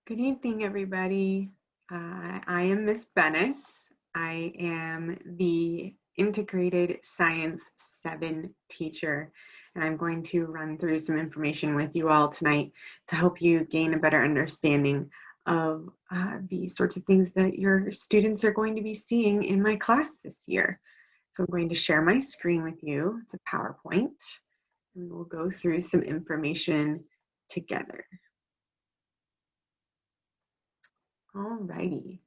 Good evening, everybody. I am Miss Bennis. I am the Integrated Science 7 teacher, and I'm going to run through some information with you all tonight to help you gain a better understanding of the sorts of things that your students are going to be seeing in my class this year. So I'm going to share my screen with you. It's a PowerPoint, and we'll go through some information together. Alrighty.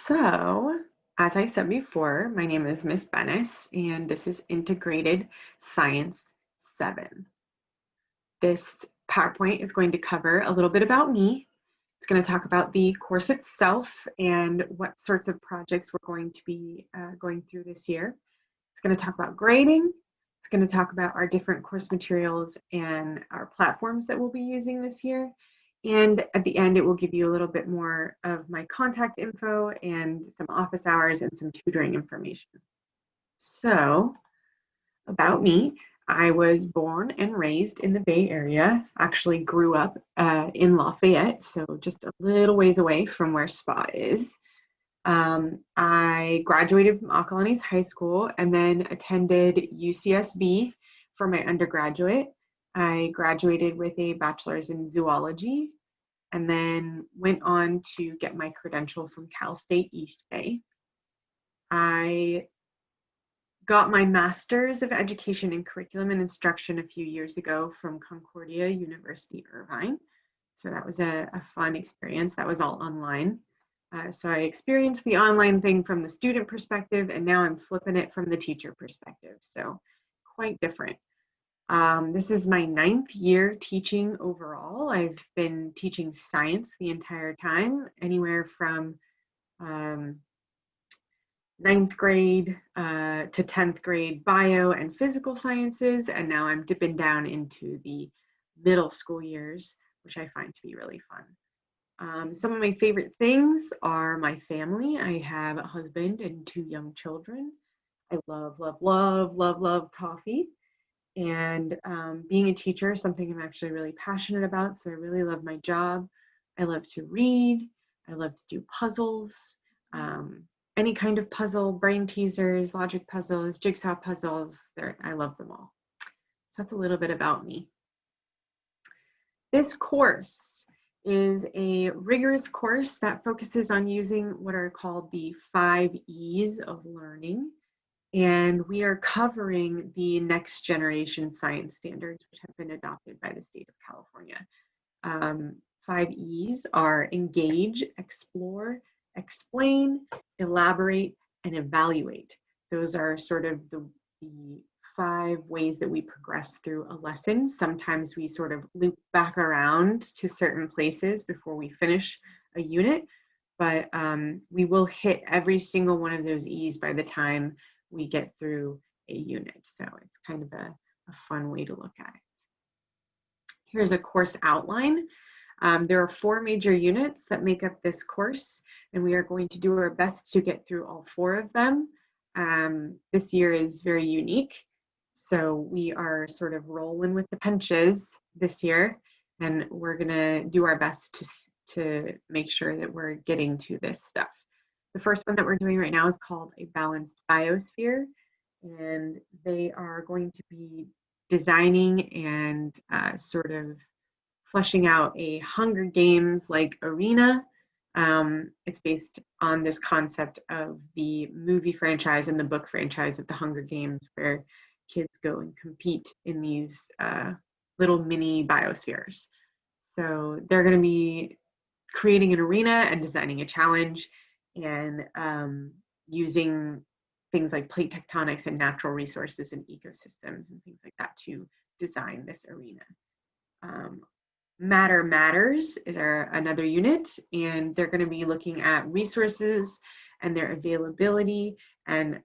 So, as I said before, my name is Miss Bennis, and this is Integrated Science 7. This PowerPoint is going to cover a little bit about me. It's going to talk about the course itself and what sorts of projects we're going to be going through this year. It's going to talk about grading. It's going to talk about our different course materials and our platforms that we'll be using this year. And at the end, it will give you a little bit more of my contact info and some office hours and some tutoring information. So, about me, I was born and raised in the Bay Area, actually grew up in Lafayette, so just a little ways away from where Spa is. I graduated from Acalanes High School and then attended UCSB for my undergraduate. I graduated with a bachelor's in zoology and then went on to get my credential from Cal State East Bay. I got my master's of education in curriculum and instruction a few years ago from Concordia University, Irvine. So that was a fun experience. That was all online. So I experienced the online thing from the student perspective, and now I'm flipping it from the teacher perspective. So quite different. This is my 9th year teaching overall. I've been teaching science the entire time, anywhere from 9th grade to 10th grade bio and physical sciences, and now I'm dipping down into the middle school years, which I find to be really fun. Some of my favorite things are my family. I have a husband and 2 young children. I love, love, love, love, love coffee. And being a teacher is something I'm actually really passionate about, so I really love my job. I love to read. I love to do puzzles, any kind of puzzle, brain teasers, logic puzzles, jigsaw puzzles. I love them all. So that's a little bit about me. This course is a rigorous course that focuses on using what are called the 5 E's of learning. And we are covering the next generation science standards, which have been adopted by the state of California. 5 E's are engage, explore, explain, elaborate, and evaluate. Those are sort of the 5 ways that we progress through a lesson. Sometimes we sort of loop back around to certain places before we finish a unit, but we will hit every single one of those E's by the time we get through a unit. So it's kind of a fun way to look at it. Here's a course outline. There are 4 major units that make up this course, and we are going to do our best to get through all 4 of them. This year is very unique, so we are sort of rolling with the punches this year, and we're gonna do our best to make sure that we're getting to this stuff. The first one that we're doing right now is called a balanced biosphere, and they are going to be designing and sort of fleshing out a Hunger Games like arena. It's based on this concept of the movie franchise and the book franchise of the Hunger Games, where kids go and compete in these little mini biospheres. So they're going to be creating an arena and designing a challenge and using things like plate tectonics and natural resources and ecosystems and things like that to design this arena. Matter Matters is another unit, and they're going to be looking at resources and their availability and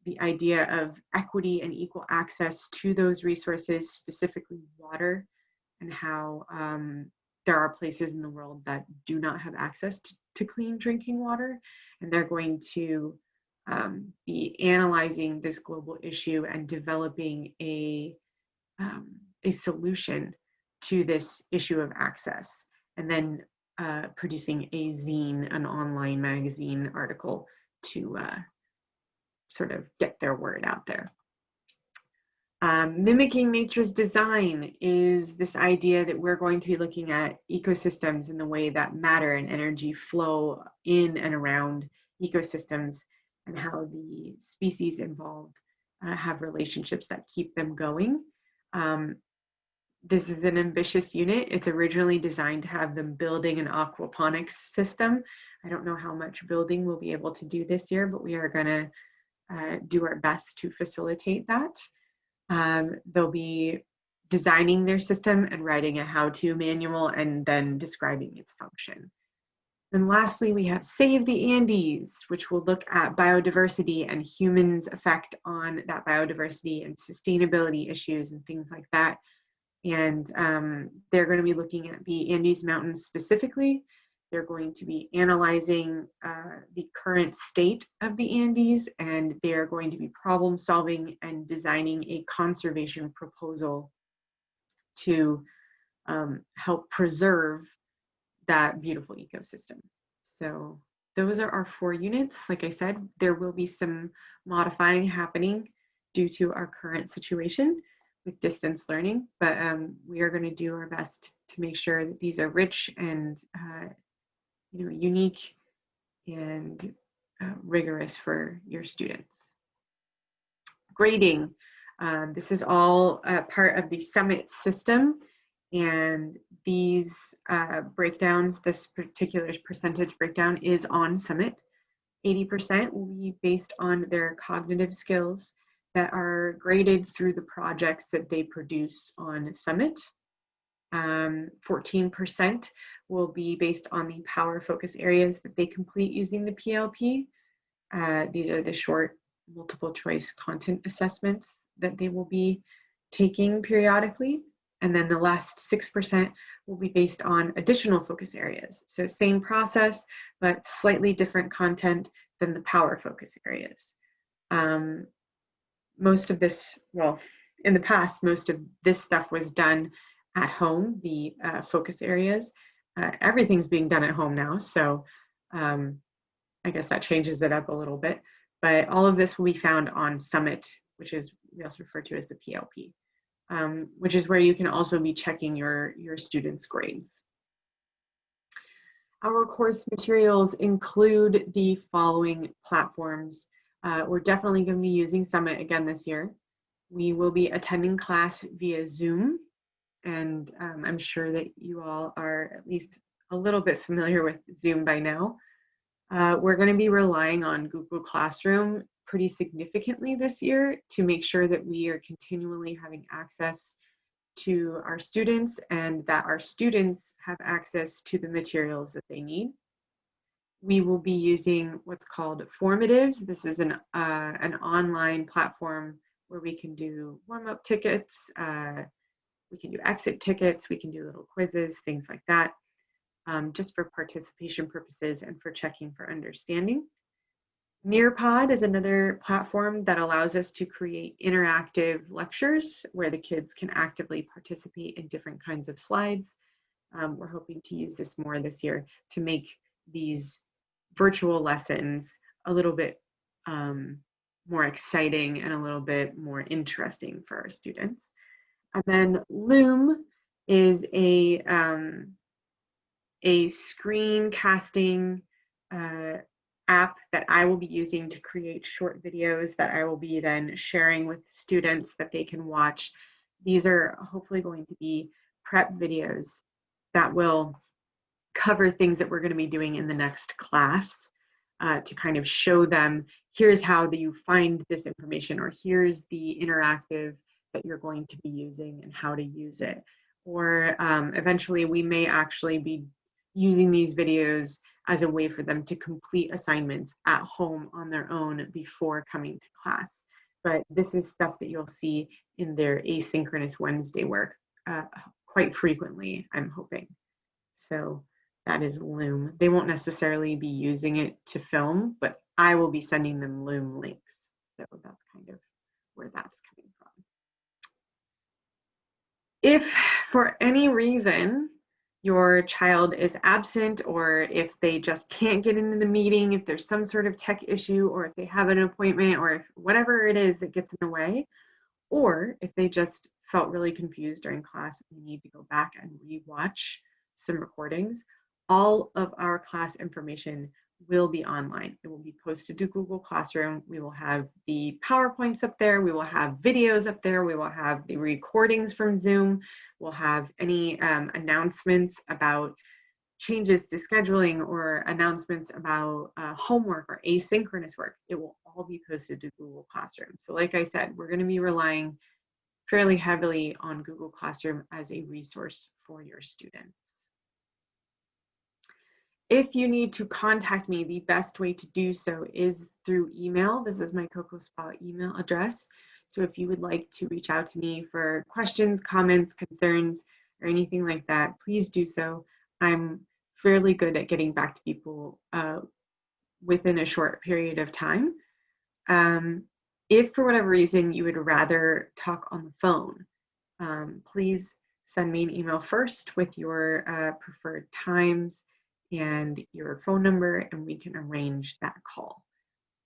the idea of equity and equal access to those resources, specifically water, and how there are places in the world that do not have access to clean drinking water, and they're going to be analyzing this global issue and developing a solution to this issue of access, and then producing a zine, an online magazine article to sort of get their word out there. Mimicking nature's design is this idea that we're going to be looking at ecosystems and the way that matter and energy flow in and around ecosystems, and how the species involved have relationships that keep them going. This is an ambitious unit. It's originally designed to have them building an aquaponics system. I don't know how much building we'll be able to do this year, but we are going to do our best to facilitate that. They'll be designing their system and writing a how-to manual and then describing its function. And lastly, we have Save the Andes, which will look at biodiversity and humans' effect on that biodiversity and sustainability issues and things like that. And they're going to be looking at the Andes Mountains specifically. They're going to be analyzing the current state of the Andes, and they're going to be problem solving and designing a conservation proposal to help preserve that beautiful ecosystem. So those are our 4 units. Like I said, there will be some modifying happening due to our current situation with distance learning, but we are going to do our best to make sure that these are rich and unique and rigorous for your students. Grading. This is all part of the Summit system, and these breakdowns, this particular percentage breakdown is on Summit. 80% will be based on their cognitive skills that are graded through the projects that they produce on Summit. 14% will be based on the power focus areas that they complete using the PLP. These are the short multiple choice content assessments that they will be taking periodically. And then the last 6% will be based on additional focus areas. So same process, but slightly different content than the power focus areas. Most of this, well, in the past, most of this stuff was done at home, the focus areas. Everything's being done at home now, so I guess that changes it up a little bit. But all of this will be found on Summit, which is we also refer to as the PLP, which is where you can also be checking your students' grades. Our course materials include the following platforms. We're definitely going to be using Summit again this year. We will be attending class via Zoom, and I'm sure that you all are at least a little bit familiar with Zoom by now. We're going to be relying on Google Classroom pretty significantly this year to make sure that we are continually having access to our students and that our students have access to the materials that they need. We will be using what's called Formatives. This is an online platform where we can do warm-up tickets, we can do exit tickets, we can do little quizzes, things like that, just for participation purposes and for checking for understanding. Nearpod is another platform that allows us to create interactive lectures where the kids can actively participate in different kinds of slides. We're hoping to use this more this year to make these virtual lessons a little bit more exciting and a little bit more interesting for our students. And then Loom is a screencasting app that I will be using to create short videos that I will be then sharing with students that they can watch. These are hopefully going to be prep videos that will cover things that we're going to be doing in the next class to kind of show them, here's how you find this information, or here's the interactive that you're going to be using and how to use it. Or eventually we may actually be using these videos as a way for them to complete assignments at home on their own before coming to class. But this is stuff that you'll see in their asynchronous Wednesday work quite frequently, I'm hoping. So that is Loom. They won't necessarily be using it to film, but I will be sending them Loom links. So that's kind of where that's coming from. If for any reason your child is absent, or if they just can't get into the meeting, if there's some sort of tech issue, or if they have an appointment, or if whatever it is that gets in the way, or if they just felt really confused during class and you need to go back and rewatch some recordings, all of our class information will be online. It will be posted to Google Classroom. We will have the PowerPoints up there. We will have videos up there. We will have the recordings from Zoom. We'll have any announcements about changes to scheduling or announcements about homework or asynchronous work. It will all be posted to Google Classroom. So like I said, we're going to be relying fairly heavily on Google Classroom as a resource for your students. If you need to contact me, the best way to do so is through email. This is my Cocoa Spa email address. So if you would like to reach out to me for questions, comments, concerns, or anything like that, please do so. I'm fairly good at getting back to people within a short period of time. If for whatever reason you would rather talk on the phone, please send me an email first with your preferred times and your phone number, and we can arrange that call.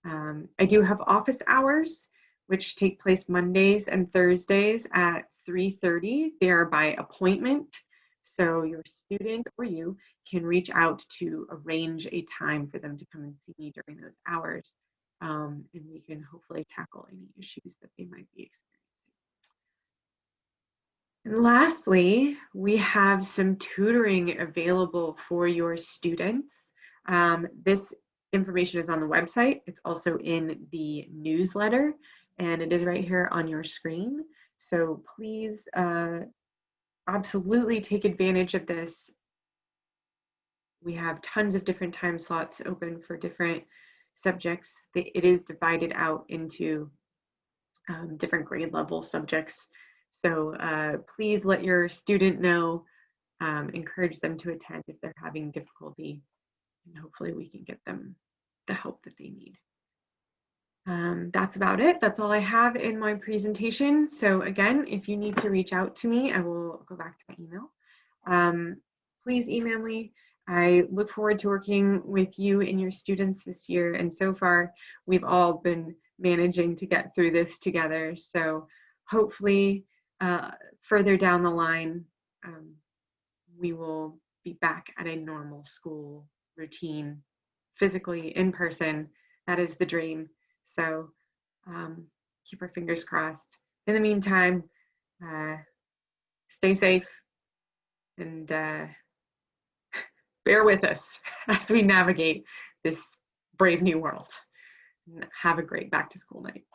I do have office hours, which take place Mondays and Thursdays at 3:30. They are by appointment, so your student or you can reach out to arrange a time for them to come and see me during those hours, and we can hopefully tackle any issues that they might be experiencing. And lastly, we have some tutoring available for your students. This information is on the website. It's also in the newsletter, and it is right here on your screen. So please absolutely take advantage of this. We have tons of different time slots open for different subjects. It is divided out into different grade level subjects. So please let your student know, encourage them to attend if they're having difficulty, and hopefully we can get them the help that they need. That's about it. That's all I have in my presentation. So again, if you need to reach out to me, I will go back to my email. Please email me. I look forward to working with you and your students this year. And so far, we've all been managing to get through this together. So hopefully further down the line, we will be back at a normal school routine, physically in person. That is the dream. So keep our fingers crossed. In the meantime, stay safe and bear with us as we navigate this brave new world. Have a great back to school night.